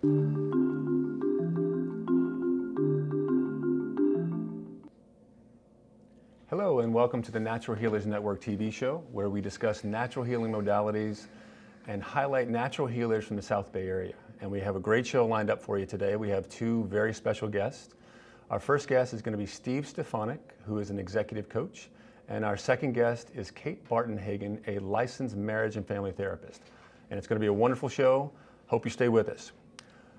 Hello and welcome to the Natural Healers Network TV show, where we discuss natural healing modalities and highlight natural healers from the South Bay area. And we have a great show lined up for you today. We have two very special guests. Our first guest is going to be Steve Stefanik, who is an executive coach. And our second guest is Kate Barton-Hagen, a licensed marriage and family therapist. And it's going to be a wonderful show. Hope you stay with us.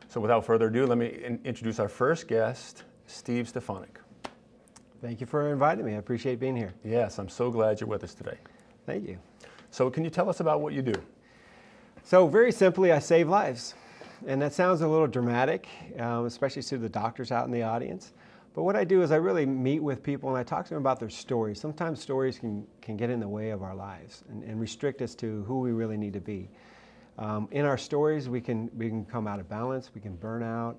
So without further ado, let me introduce our first guest, Steve Stefanik. Thank you for inviting me. I appreciate being here. Yes, I'm so glad you're with us today. Thank you. So can you tell us about what you do? So very simply, I save lives. And that sounds a little dramatic, especially to the doctors out in the audience. But what I do is I really meet with people and I talk to them about their stories. Sometimes stories can get in the way of our lives and restrict us to who we really need to be. In our stories, we can come out of balance, we can burn out,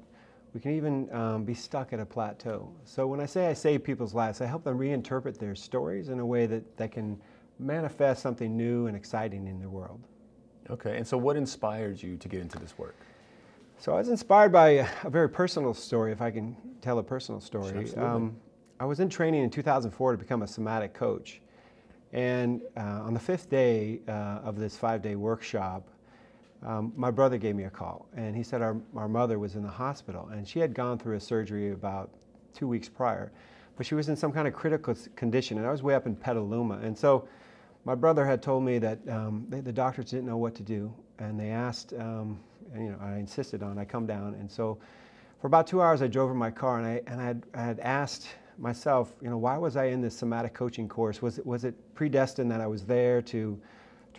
we can even be stuck at a plateau. So when I say I save people's lives, I help them reinterpret their stories in a way that can manifest something new and exciting in their world. Okay, and so what inspired you to get into this work? So I was inspired by a very personal story, if I can tell a personal story. Sure, I was in training in 2004 to become a somatic coach. And on the fifth day of this 5-day workshop, my brother gave me a call. And he said our mother was in the hospital. And she had gone through a surgery about 2 weeks prior. But she was in some kind of critical condition. And I was way up in Petaluma. And so my brother had told me that the doctors didn't know what to do. And they asked, and, I insisted on I come down. And so for about 2 hours, I drove in my car and I had asked myself, why was I in this somatic coaching course? Was it predestined that I was there to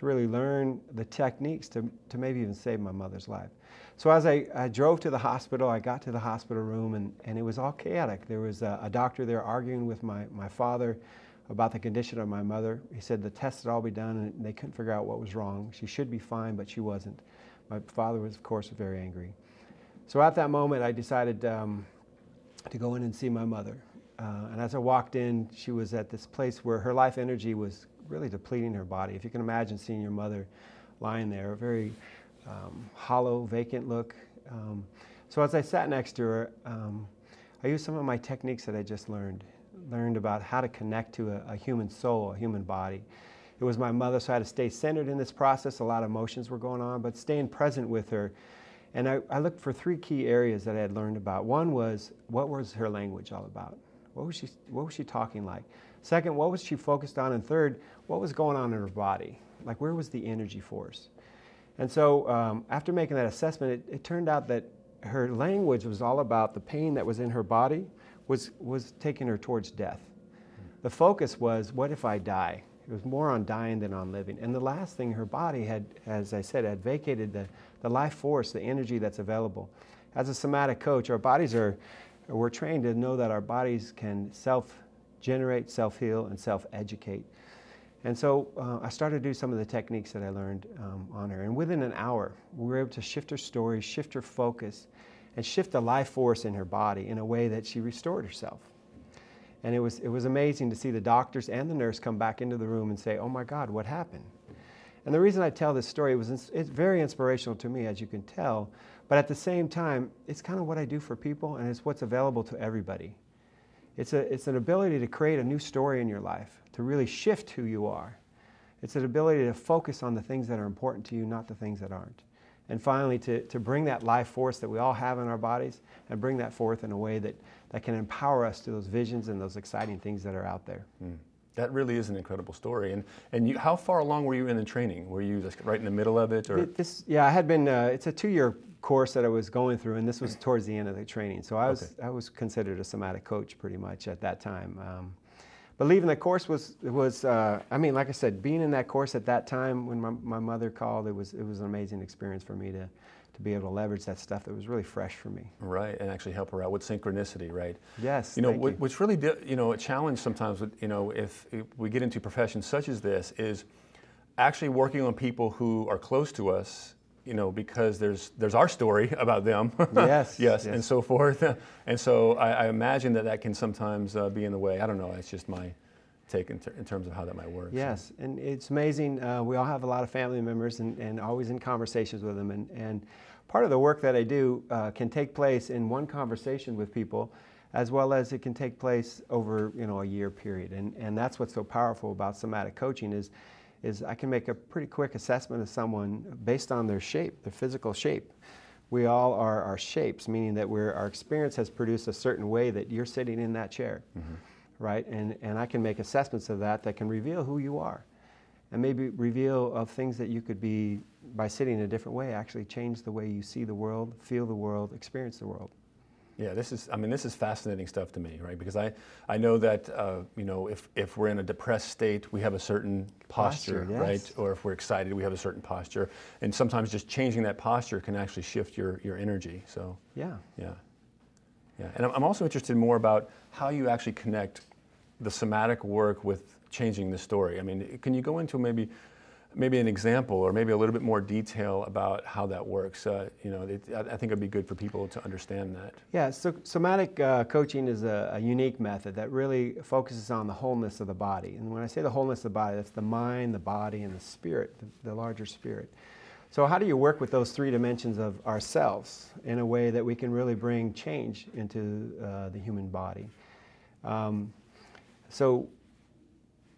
really learn the techniques to maybe even save my mother's life? So as I drove to the hospital, I got to the hospital room and it was all chaotic. There was a doctor there arguing with my father about the condition of my mother. He said the tests had all been done and they couldn't figure out what was wrong. She should be fine, but she wasn't. My father was, of course, very angry. So at that moment, I decided to go in and see my mother. And as I walked in, she was at this place where her life energy was really depleting her body. If you can imagine seeing your mother lying there, a very hollow, vacant look. So as I sat next to her, I used some of my techniques that I just learned about how to connect to a human soul, a human body. It was my mother, so I had to stay centered in this process. A lot of emotions were going on, but staying present with her. And I looked for 3 key areas that I had learned about. One was, what was her language all about? What was she talking like? Second, what was she focused on? And third, what was going on in her body? Like, where was the energy force? And so after making that assessment, it turned out that her language was all about the pain that was in her body was taking her towards death. The focus was, what if I die? It was more on dying than on living. And the last thing, her body had, as I said, had vacated the life force, the energy that's available. As a somatic coach, our bodies we're trained to know that our bodies can self-generate, self-heal, and self-educate. And so I started to do some of the techniques that I learned on her. And within an hour, we were able to shift her story, shift her focus, and shift the life force in her body in a way that she restored herself. And it was amazing to see the doctors and the nurse come back into the room and say, oh my God, what happened? And the reason I tell this story it's very inspirational to me, as you can tell, but at the same time, it's kind of what I do for people, and it's what's available to everybody. It's an ability to create a new story in your life, to really shift who you are. It's an ability to focus on the things that are important to you, not the things that aren't. And finally, to bring that life force that we all have in our bodies and bring that forth in a way that can empower us to those visions and those exciting things that are out there. That really is an incredible story. And how far along were you in the training? Were you just right in the middle of it? Or? I had been, it's a 2-year course that I was going through, and this was towards the end of the training. So I was considered a somatic coach pretty much at that time. But leaving the course was like I said, being in that course at that time when my mother called, it was an amazing experience for me to be able to leverage that stuff that was really fresh for me. Right, and actually help her out with synchronicity, right? Yes, what's really, a challenge sometimes, if we get into professions such as this, is actually working on people who are close to us, because there's our story about them. Yes. And so forth. And so I imagine that can sometimes be in the way. I don't know, it's just my take in terms of how that might work. Yes, and it's amazing. We all have a lot of family members and always in conversations with them. part of the work that I do can take place in one conversation with people, as well as it can take place over a year period. And that's what's so powerful about somatic coaching is I can make a pretty quick assessment of someone based on their shape, their physical shape. We all are our shapes, meaning that our experience has produced a certain way that you're sitting in that chair, right? And I can make assessments of that can reveal who you are, and maybe reveal of things that you could be, by sitting in a different way, actually change the way you see the world, feel the world, experience the world. Yeah, this is fascinating stuff to me, right? Because I know that if we're in a depressed state, we have a certain posture, yes. right? Or if we're excited, we have a certain posture, and sometimes just changing that posture can actually shift your energy. So yeah. And I'm also interested more about how you actually connect the somatic work with changing the story. I mean, can you go into maybe an example or maybe a little bit more detail about how that works? I think it'd be good for people to understand that. Yeah, so somatic coaching is a unique method that really focuses on the wholeness of the body. And when I say the wholeness of the body, that's the mind, the body, and the spirit, the larger spirit. So how do you work with those three dimensions of ourselves in a way that we can really bring change into the human body? So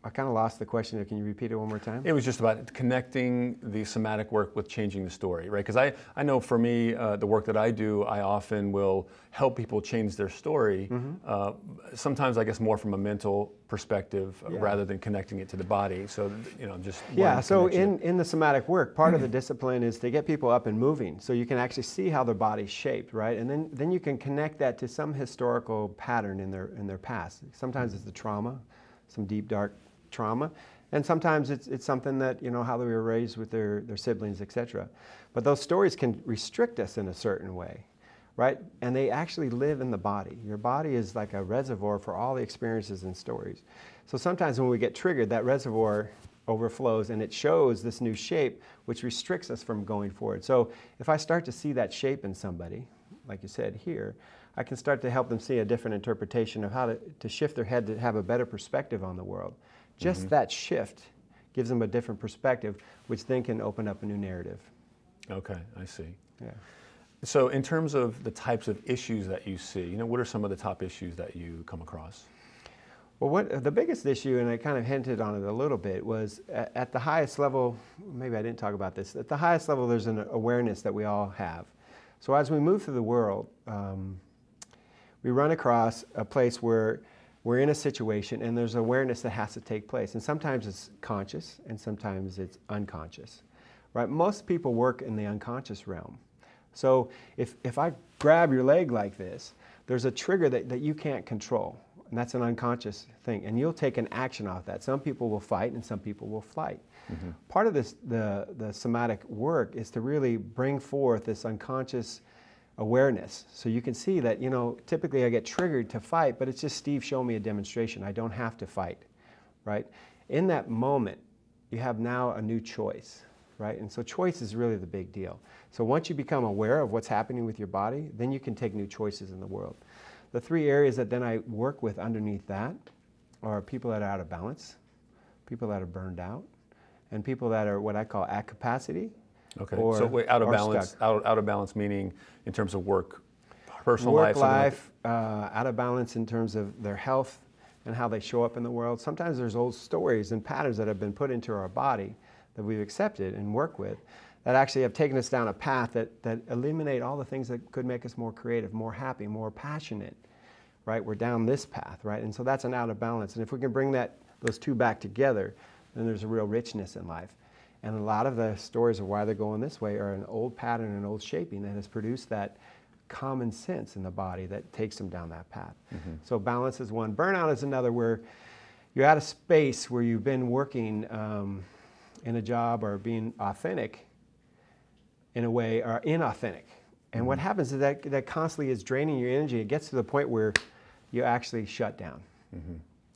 I kind of lost the question there. Can you repeat it one more time? It was just about connecting the somatic work with changing the story, right? Because I know for me, the work that I do, I often will help people change their story, sometimes I guess more from a mental perspective rather than connecting it to the body. So, just... Yeah, so in the somatic work, part of the discipline is to get people up and moving so you can actually see how their body's shaped, right? And then you can connect that to some historical pattern in their past. Sometimes it's the trauma, some deep, dark trauma, and sometimes it's something that how they were raised with their siblings, etc. But those stories can restrict us in a certain way, right? And they actually live in the body. Your body is like a reservoir for all the experiences and stories. So sometimes when we get triggered, that reservoir overflows and it shows this new shape which restricts us from going forward. So if I start to see that shape in somebody, like you said here, I can start to help them see a different interpretation of how to shift their head to have a better perspective on the world. Just that shift gives them a different perspective, which then can open up a new narrative. Okay, I see. Yeah. So in terms of the types of issues that you see, what are some of the top issues that you come across? Well, the biggest issue, and I kind of hinted on it a little bit, was at the highest level, maybe I didn't talk about this, at the highest level there's an awareness that we all have. So as we move through the world, we run across a place where we're in a situation and there's awareness that has to take place. And sometimes it's conscious and sometimes it's unconscious, right? Most people work in the unconscious realm. So if I grab your leg like this, there's a trigger that you can't control. And that's an unconscious thing. And you'll take an action off that. Some people will fight and some people will flight. Part of this, the somatic work is to really bring forth this unconscious awareness. So you can see that, typically I get triggered to fight, but it's just Steve showing me a demonstration. I don't have to fight, right? In that moment, you have now a new choice, right? And so choice is really the big deal. So once you become aware of what's happening with your body, then you can take new choices in the world. The three areas that then I work with underneath that are people that are out of balance, people that are burned out, and people that are what I call at capacity. Okay. So wait, out of balance. Out of balance meaning in terms of work, personal life. Work life, out of balance in terms of their health and how they show up in the world. Sometimes there's old stories and patterns that have been put into our body that we've accepted and work with that actually have taken us down a path that eliminate all the things that could make us more creative, more happy, more passionate, right? We're down this path, right? And so that's an out of balance. And if we can bring those two back together, then there's a real richness in life. And a lot of the stories of why they're going this way are an old pattern and old shaping that has produced that common sense in the body that takes them down that path. So balance is one. Burnout is another, where you're at a space where you've been working in a job or being authentic in a way, or inauthentic. And what happens is that constantly is draining your energy. It gets to the point where you actually shut down,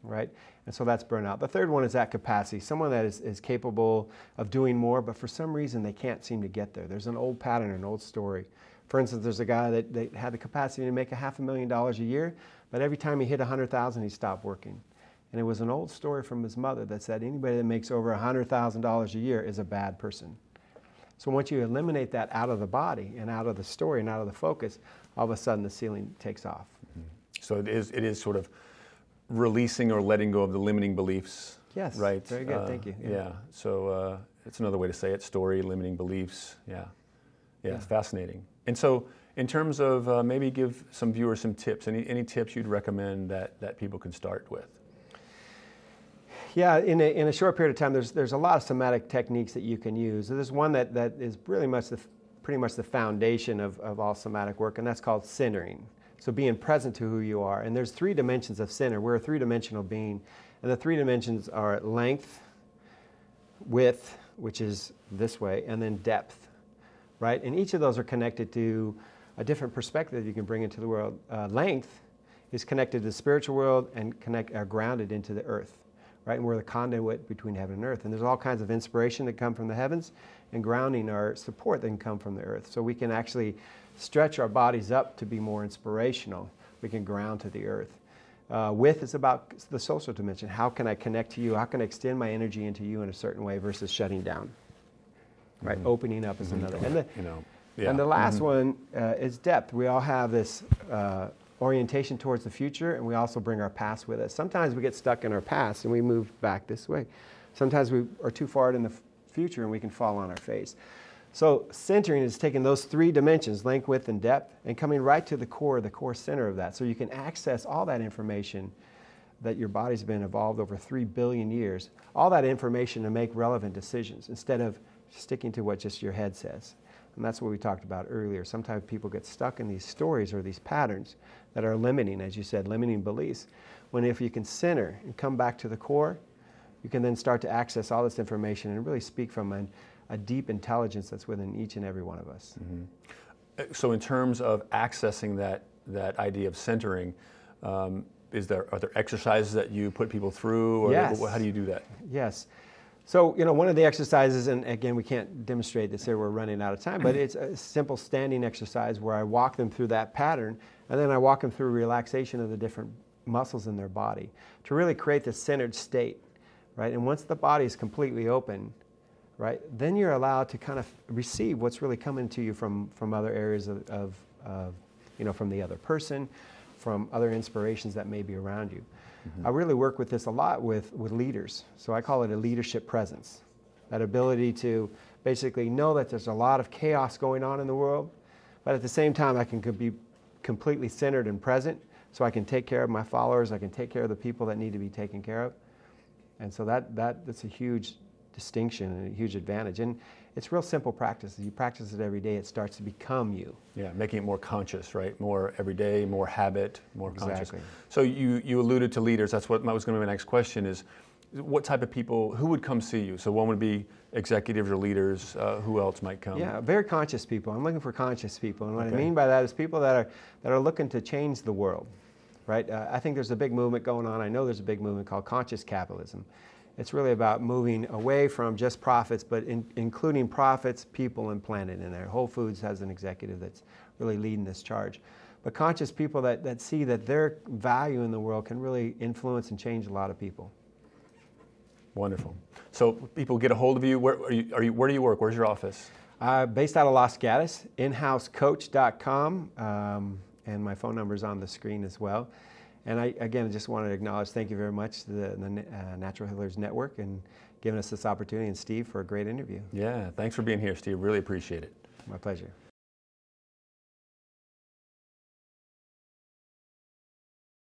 right? And so that's burnout. The third one is at capacity. Someone that is capable of doing more, but for some reason they can't seem to get there. There's an old pattern, an old story. For instance, there's a guy that had the capacity to make $500,000 a year, but every time he hit 100,000, he stopped working. And it was an old story from his mother that said anybody that makes over $100,000 a year is a bad person. So once you eliminate that out of the body and out of the story and out of the focus, all of a sudden the ceiling takes off. So it is sort of releasing or letting go of the limiting beliefs. Yes, right? very good, thank you. Yeah, so it's another way to say it, story, limiting beliefs, yeah. It's fascinating. And so in terms of maybe give some viewers some tips, any tips you'd recommend that people can start with? Yeah, in a short period of time, there's a lot of somatic techniques that you can use. There's one that is really pretty much the foundation of all somatic work, and that's called centering. So being present to who you are. And there's 3 dimensions of center. We're a 3-dimensional being, and the 3 dimensions are length, width, which is this way, and then depth, right? And each of those are connected to a different perspective you can bring into the world. Length is connected to the spiritual world and grounded into the earth. Right, and we're the conduit between heaven and earth. And there's all kinds of inspiration that come from the heavens, and grounding or support that can come from the earth. So we can actually stretch our bodies up to be more inspirational. We can ground to the earth. Width is about the social dimension. How can I connect to you? How can I extend my energy into you in a certain way versus shutting down? Right, opening up is another. And the last one is depth. We all have this orientation towards the future, and we also bring our past with us. Sometimes we get stuck in our past and we move back this way. Sometimes we are too far in the future and we can fall on our face. So centering is taking those 3 dimensions, length, width, and depth, and coming right to the core center of that. So you can access all that information that your body's been evolved over 3 billion years, all that information to make relevant decisions instead of sticking to what just your head says. And that's what we talked about earlier. Sometimes people get stuck in these stories or these patterns that are limiting, as you said, limiting beliefs. When if you can center and come back to the core, you can then start to access all this information and really speak from a deep intelligence that's within each and every one of us. So in terms of accessing that idea of centering, are there exercises that you put people through? Or yes. How do you do that? Yes. So, one of the exercises, and again, we can't demonstrate this here, we're running out of time, but it's a simple standing exercise where I walk them through that pattern, and then I walk them through relaxation of the different muscles in their body to really create this centered state, right? And once the body is completely open, right, then you're allowed to kind of receive what's really coming to you from other areas of from the other person, from other inspirations that may be around you. I really work with this a lot with leaders. So I call it a leadership presence. That ability to basically know that there's a lot of chaos going on in the world, but at the same time I can be completely centered and present so I can take care of my followers, I can take care of the people that need to be taken care of. And so that's a huge distinction and a huge advantage. And it's real simple practice. As you practice it every day, it starts to become you. Yeah, making it more conscious, right? More every day, more habit, more conscious. Exactly. So you alluded to leaders. That's what was going to be my next question is, what type of people, who would come see you? So one would be executives or leaders. Who else might come? Yeah, very conscious people. I'm looking for conscious people. And what I mean by that is people that are looking to change the world, right? I think there's a big movement going on. I know there's a big movement called conscious capitalism. It's really about moving away from just profits, but including profits, people, and planet in there. Whole Foods has an executive that's really leading this charge. But conscious people that see that their value in the world can really influence and change a lot of people. Wonderful. So people get a hold of you. Where do you work? Where's your office? Based out of Los Gatos, inhousecoach.com, and my phone number is on the screen as well. And I just wanted to acknowledge, thank you very much to the Natural Healers Network and giving us this opportunity, and Steve, for a great interview. Yeah, thanks for being here, Steve. Really appreciate it. My pleasure.